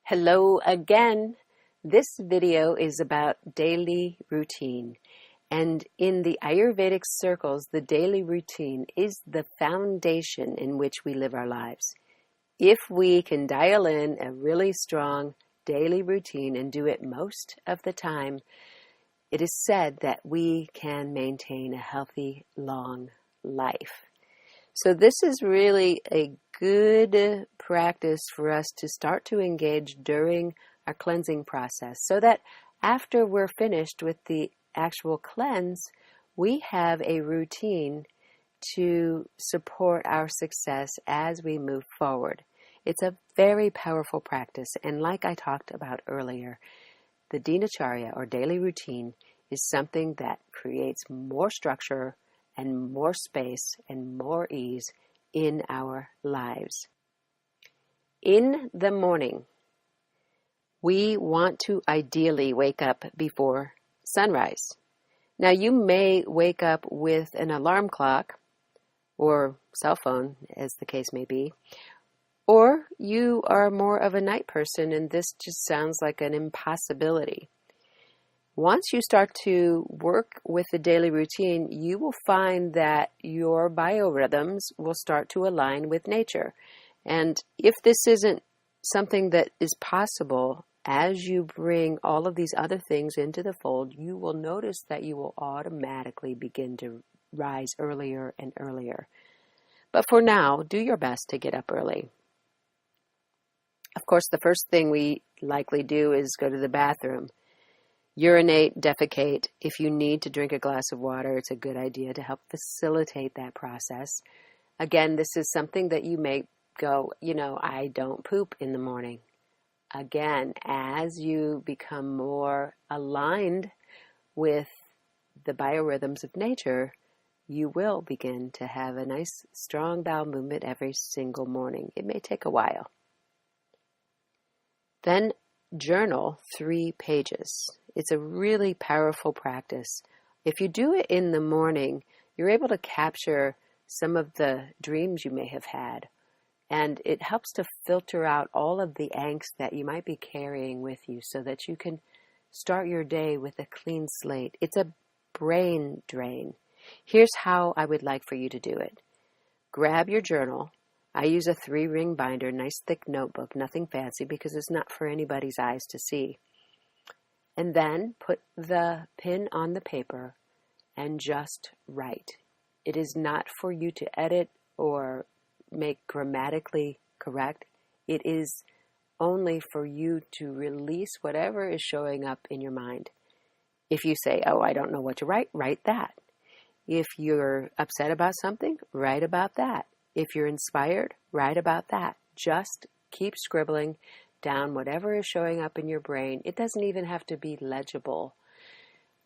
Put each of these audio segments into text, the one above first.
Hello again. This video is about daily routine. And in the Ayurvedic circles, the daily routine is the foundation in which we live our lives. If we can dial in a really strong daily routine and do it most of the time, it is said that we can maintain a healthy, long life. So this is really a good practice for us to start to engage during our cleansing process so that after we're finished with the actual cleanse, we have a routine to support our success as we move forward. It's a very powerful practice, and like I talked about earlier, the Dinacharya or daily routine is something that creates more structure and more space and more ease in our lives. In the morning, we want to ideally wake up before sunrise. Now, you may wake up with an alarm clock or cell phone, as the case may be, or you are more of a night person and this just sounds like an impossibility. Once you start to work with the daily routine, you will find that your biorhythms will start to align with nature. And if this isn't something that is possible, as you bring all of these other things into the fold, you will notice that you will automatically begin to rise earlier and earlier. But for now, do your best to get up early. Of course, the first thing we likely do is go to the bathroom. Urinate, defecate. If you need to drink a glass of water, it's a good idea to help facilitate that process. Again, this is something that you may go, I don't poop in the morning. Again, as you become more aligned with the biorhythms of nature, you will begin to have a nice, strong bowel movement every single morning. It may take a while. Then journal 3 pages. It's a really powerful practice. If you do it in the morning, you're able to capture some of the dreams you may have had. And it helps to filter out all of the angst that you might be carrying with you so that you can start your day with a clean slate. It's a brain drain. Here's how I would like for you to do it. Grab your journal. I use a 3-ring binder, nice thick notebook, nothing fancy because it's not for anybody's eyes to see. And then put the pen on the paper and just write. It is not for you to edit or make grammatically correct. It is only for you to release whatever is showing up in your mind. If you say, I don't know what to write, write that. If you're upset about something, write about that. If you're inspired, write about that. Just keep scribbling down whatever is showing up in your brain. It doesn't even have to be legible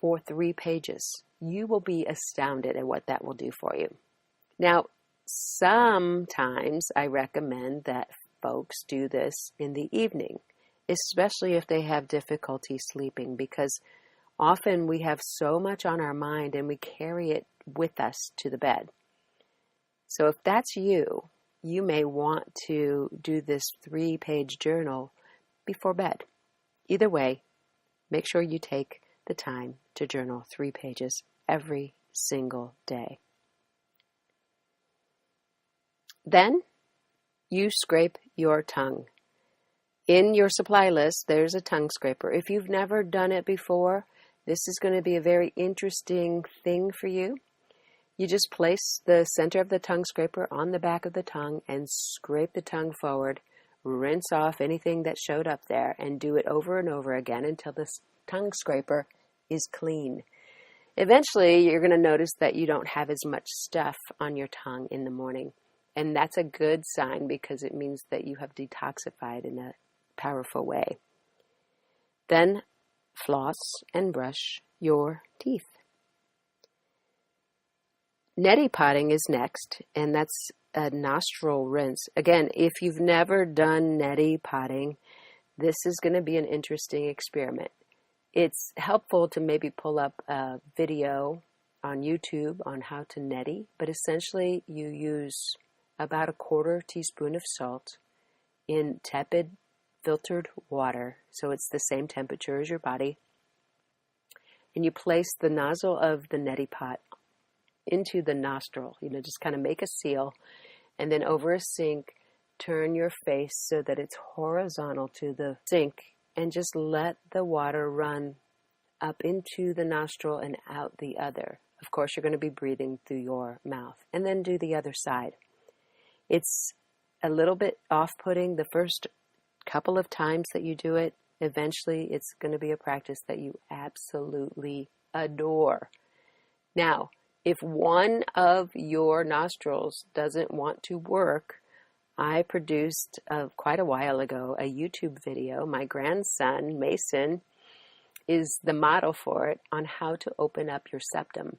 for 3 pages. You will be astounded at what that will do for you. Now, sometimes I recommend that folks do this in the evening, especially if they have difficulty sleeping, because often we have so much on our mind and we carry it with us to the bed. So if that's you, you may want to do this 3-page journal before bed. Either way, make sure you take the time to journal 3 pages every single day. Then you scrape your tongue. In your supply list, there's a tongue scraper. If you've never done it before, this is going to be a very interesting thing for you. You just place the center of the tongue scraper on the back of the tongue and scrape the tongue forward. Rinse off anything that showed up there and do it over and over again until this tongue scraper is clean. Eventually, you're going to notice that you don't have as much stuff on your tongue in the morning. And that's a good sign because it means that you have detoxified in a powerful way. Then floss and brush your teeth. Neti potting is next, and that's a nostril rinse. Again, if you've never done neti potting, this is going to be an interesting experiment. It's helpful to maybe pull up a video on YouTube on how to neti, but essentially you use about a 1/4 teaspoon of salt in tepid filtered water, so it's the same temperature as your body, and you place the nozzle of the neti pot into the nostril. Just kind of make a seal, and then over a sink, turn your face so that it's horizontal to the sink, and just let the water run up into the nostril and out the other. Of course, you're going to be breathing through your mouth. And then do the other side. It's a little bit off-putting the first couple of times that you do it. Eventually, it's going to be a practice that you absolutely adore. Now, if one of your nostrils doesn't want to work, I produced quite a while ago a YouTube video. My grandson, Mason, is the model for it on how to open up your septum.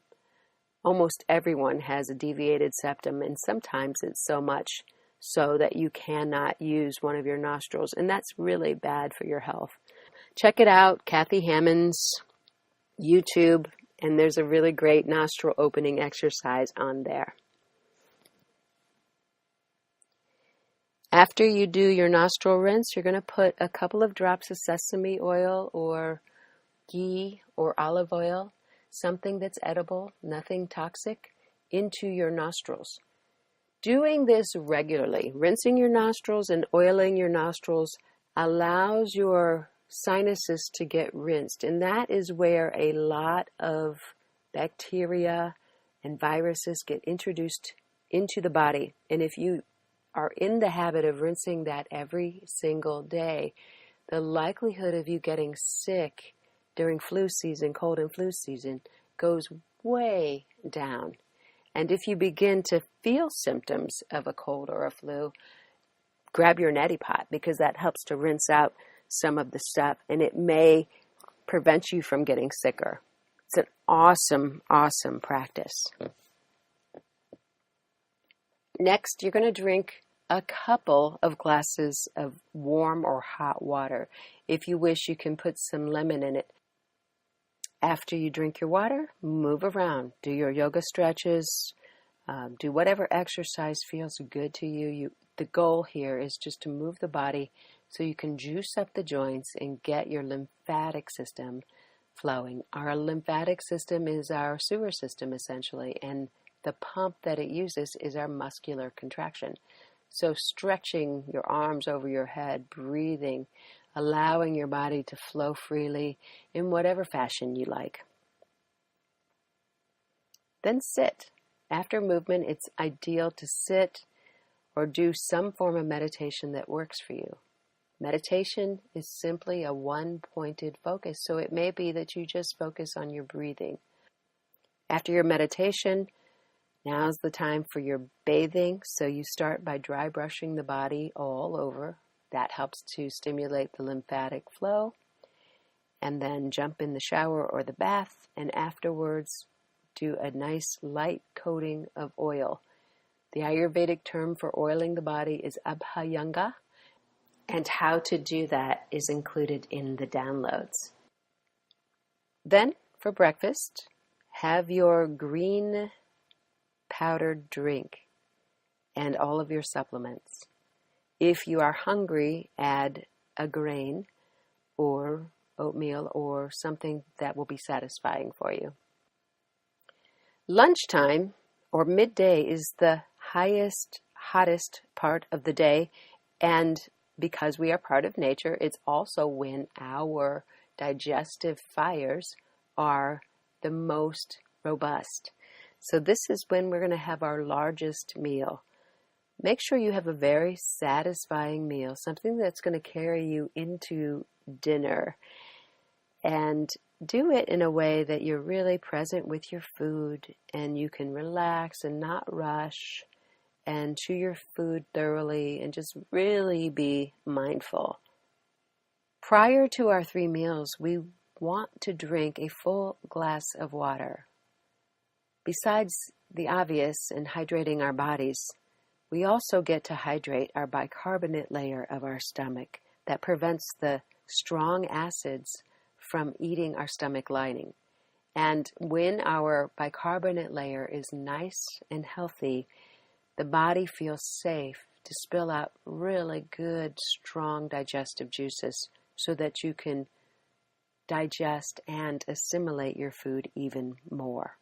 Almost everyone has a deviated septum, and sometimes it's so much so that you cannot use one of your nostrils, and that's really bad for your health. Check it out, Kathy Hammond's YouTube, and there's a really great nostril opening exercise on there. After you do your nostril rinse, you're going to put a couple of drops of sesame oil or ghee or olive oil, something that's edible, nothing toxic, into your nostrils. Doing this regularly, rinsing your nostrils and oiling your nostrils, allows your sinuses to get rinsed. And that is where a lot of bacteria and viruses get introduced into the body. And if you are in the habit of rinsing that every single day, the likelihood of you getting sick during flu season, cold and flu season, goes way down. And if you begin to feel symptoms of a cold or a flu, grab your neti pot, because that helps to rinse out some of the stuff, and it may prevent you from getting sicker. It's an awesome, awesome practice. Next, you're going to drink a couple of glasses of warm or hot water. If you wish, you can put some lemon in it. After you drink your water, move around. Do your yoga stretches. Do whatever exercise feels good to you. The goal here is just to move the body so you can juice up the joints and get your lymphatic system flowing. Our lymphatic system is our sewer system, essentially, and the pump that it uses is our muscular contraction. So stretching your arms over your head, breathing, allowing your body to flow freely in whatever fashion you like. Then sit. After movement, it's ideal to sit or do some form of meditation that works for you. Meditation is simply a one-pointed focus, so it may be that you just focus on your breathing. After your meditation, now's the time for your bathing, so you start by dry brushing the body all over. That helps to stimulate the lymphatic flow. And then jump in the shower or the bath, and afterwards do a nice light coating of oil. The Ayurvedic term for oiling the body is abhyanga, and how to do that is included in the downloads. Then, for breakfast, have your green powdered drink and all of your supplements. If you are hungry, add a grain or oatmeal or something that will be satisfying for you. Lunchtime or midday is the hottest part of the day, and because we are part of nature, it's also when our digestive fires are the most robust. So this is when we're going to have our largest meal. Make sure you have a very satisfying meal, something that's going to carry you into dinner. And do it in a way that you're really present with your food and you can relax and not rush and chew your food thoroughly and just really be mindful. Prior to our 3 meals, we want to drink a full glass of water. Besides the obvious in hydrating our bodies, we also get to hydrate our bicarbonate layer of our stomach that prevents the strong acids from eating our stomach lining. And when our bicarbonate layer is nice and healthy, the body feels safe to spill out really good, strong digestive juices so that you can digest and assimilate your food even more.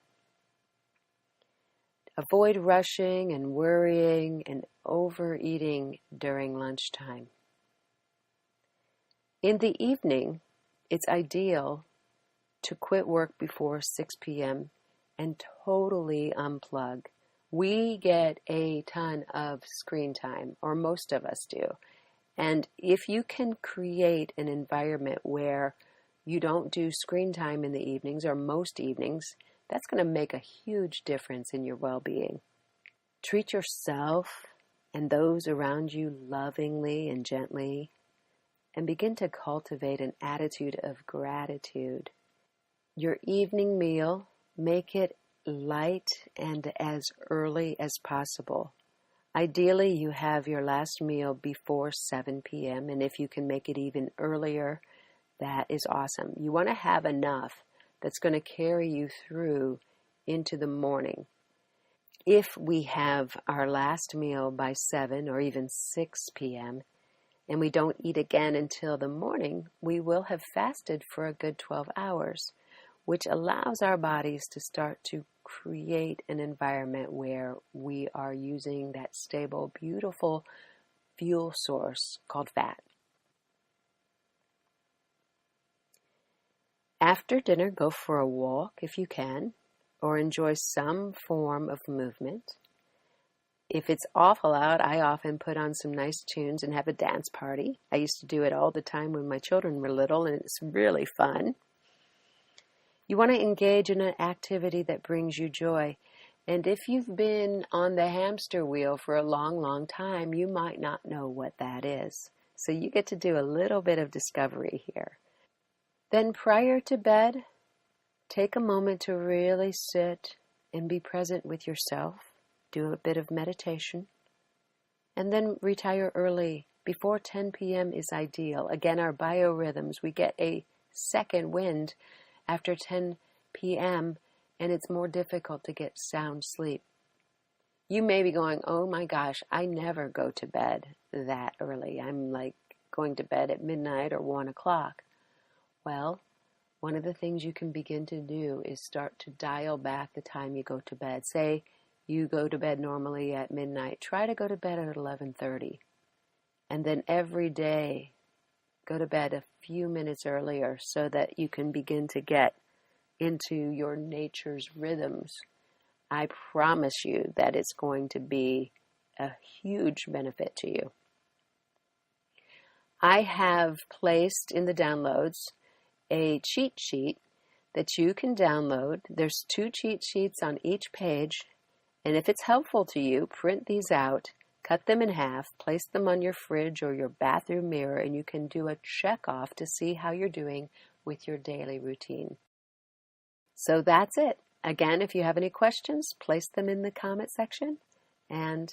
Avoid rushing and worrying and overeating during lunchtime. In the evening, it's ideal to quit work before 6 p.m. and totally unplug. We get a ton of screen time, or most of us do. And if you can create an environment where you don't do screen time in the evenings or most evenings, that's going to make a huge difference in your well-being. Treat yourself and those around you lovingly and gently, and begin to cultivate an attitude of gratitude. Your evening meal, make it light and as early as possible. Ideally, you have your last meal before 7 p.m., and if you can make it even earlier, that is awesome. You want to have enough that's going to carry you through into the morning. If we have our last meal by 7 or even 6 p.m., and we don't eat again until the morning, we will have fasted for a good 12 hours, which allows our bodies to start to create an environment where we are using that stable, beautiful fuel source called fat. After dinner, go for a walk if you can, or enjoy some form of movement. If it's awful out, I often put on some nice tunes and have a dance party. I used to do it all the time when my children were little, and it's really fun. You want to engage in an activity that brings you joy. And if you've been on the hamster wheel for a long, long time, you might not know what that is. So you get to do a little bit of discovery here. Then prior to bed, take a moment to really sit and be present with yourself. Do a bit of meditation. And then retire early. Before 10 p.m. is ideal. Again, our biorhythms, we get a second wind after 10 p.m., and it's more difficult to get sound sleep. You may be going, oh my gosh, I never go to bed that early. I'm like going to bed at midnight or 1 o'clock. Well, one of the things you can begin to do is start to dial back the time you go to bed. Say you go to bed normally at midnight. Try to go to bed at 11:30. And then every day, go to bed a few minutes earlier so that you can begin to get into your nature's rhythms. I promise you that it's going to be a huge benefit to you. I have placed in the downloads a cheat sheet that you can download. There's 2 cheat sheets on each page, and if it's helpful to you, print these out, cut them in half, place them on your fridge or your bathroom mirror, and you can do a check off to see how you're doing with your daily routine. So that's it. Again, if you have any questions, place them in the comment section, and